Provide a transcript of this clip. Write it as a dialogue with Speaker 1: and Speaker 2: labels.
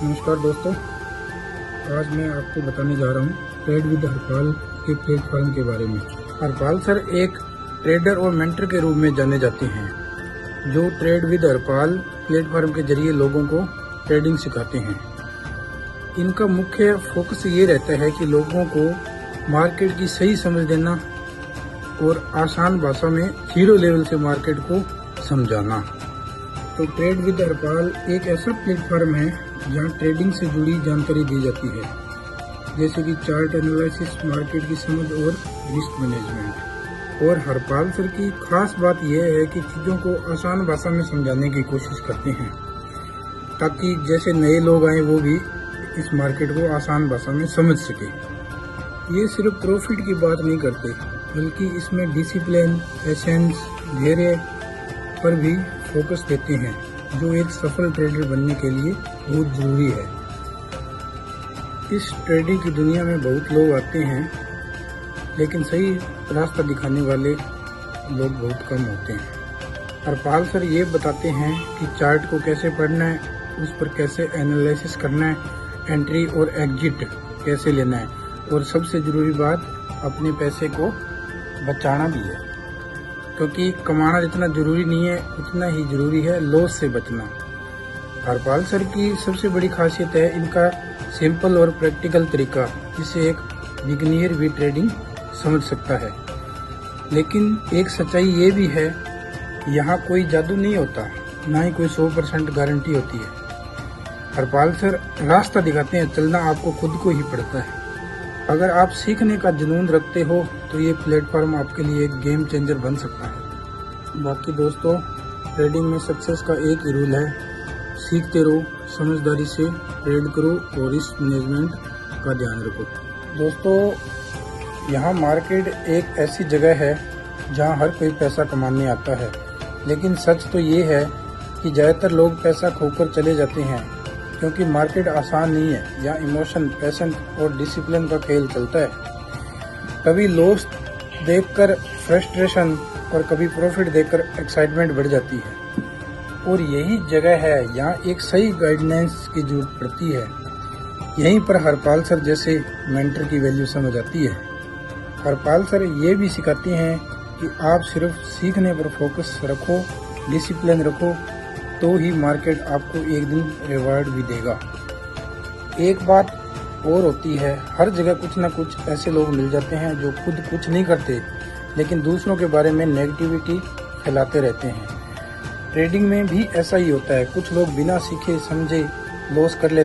Speaker 1: नमस्कार दोस्तों, आज मैं आपको बताने जा रहा हूँ ट्रेड विद हरपाल के प्लेटफॉर्म के बारे में। हरपाल सर एक ट्रेडर और मेंटर के रूप में जाने जाते हैं, जो ट्रेड विद हरपाल प्लेटफॉर्म के जरिए लोगों को ट्रेडिंग सिखाते हैं। इनका मुख्य फोकस ये रहता है कि लोगों को मार्केट की सही समझ देना और आसान भाषा में जीरो लेवल से मार्केट को समझाना। तो ट्रेड विद हरपाल एक ऐसा प्लेटफॉर्म है जहां ट्रेडिंग से जुड़ी जानकारी दी जाती है, जैसे कि चार्ट एनालिसिस, मार्केट की समझ और रिस्क मैनेजमेंट। और हरपाल सर की खास बात यह है कि चीज़ों को आसान भाषा में समझाने की कोशिश करते हैं, ताकि जैसे नए लोग आए वो भी इस मार्केट को आसान भाषा में समझ सके। ये सिर्फ प्रॉफिट की बात नहीं करते, बल्कि इसमें डिसिप्लिन, पेशेंस, धैर्य पर भी फोकस देते हैं, जो एक सफल ट्रेडर बनने के लिए बहुत जरूरी है। इस ट्रेडिंग की दुनिया में बहुत लोग आते हैं, लेकिन सही रास्ता दिखाने वाले लोग बहुत कम होते हैं। हरपाल सर ये बताते हैं कि चार्ट को कैसे पढ़ना है, उस पर कैसे एनालिसिस करना है, एंट्री और एग्जिट कैसे लेना है, और सबसे जरूरी बात अपने पैसे को बचाना भी है, क्योंकि कमाना जितना जरूरी नहीं है उतना ही जरूरी है लॉस से बचना। हरपाल सर की सबसे बड़ी खासियत है इनका सिंपल और प्रैक्टिकल तरीका, जिसे एक बिगिनियर भी ट्रेडिंग समझ सकता है। लेकिन एक सच्चाई ये भी है, यहाँ कोई जादू नहीं होता, ना ही कोई 100% गारंटी होती है। हरपाल सर रास्ता दिखाते हैं, चलना आपको खुद को ही पड़ता है। अगर आप सीखने का जुनून रखते हो तो ये प्लेटफॉर्म आपके लिए एक गेम चेंजर बन सकता है। बाकी दोस्तों, ट्रेडिंग में सक्सेस का एक ही रूल है, सीखते रहो, समझदारी से ट्रेड करो और रिस्क मैनेजमेंट का ध्यान रखो। दोस्तों, यहाँ मार्केट एक ऐसी जगह है जहाँ हर कोई पैसा कमाने आता है, लेकिन सच तो ये है कि ज़्यादातर लोग पैसा खोकर चले जाते हैं, क्योंकि मार्केट आसान नहीं है। यहाँ इमोशन, पैशन और डिसिप्लिन का खेल चलता है। कभी लॉस देखकर फ्रस्ट्रेशन और कभी प्रॉफिट देखकर एक्साइटमेंट बढ़ जाती है, और यही जगह है यहाँ एक सही गाइडेंस की जरूरत पड़ती है। यहीं पर हरपाल सर जैसे मेंटर की वैल्यू समझ आती है। हरपाल सर ये भी सिखाते हैं कि आप सिर्फ सीखने पर फोकस रखो, डिसिप्लिन रखो, तो ही मार्केट आपको एक दिन रिवार्ड भी देगा। एक बात और होती है, हर जगह कुछ ना कुछ ऐसे लोग मिल जाते हैं जो खुद कुछ नहीं करते, लेकिन दूसरों के बारे में नेगेटिविटी फैलाते रहते हैं। ट्रेडिंग में भी ऐसा ही होता है, कुछ लोग बिना सीखे समझे लॉस कर लेते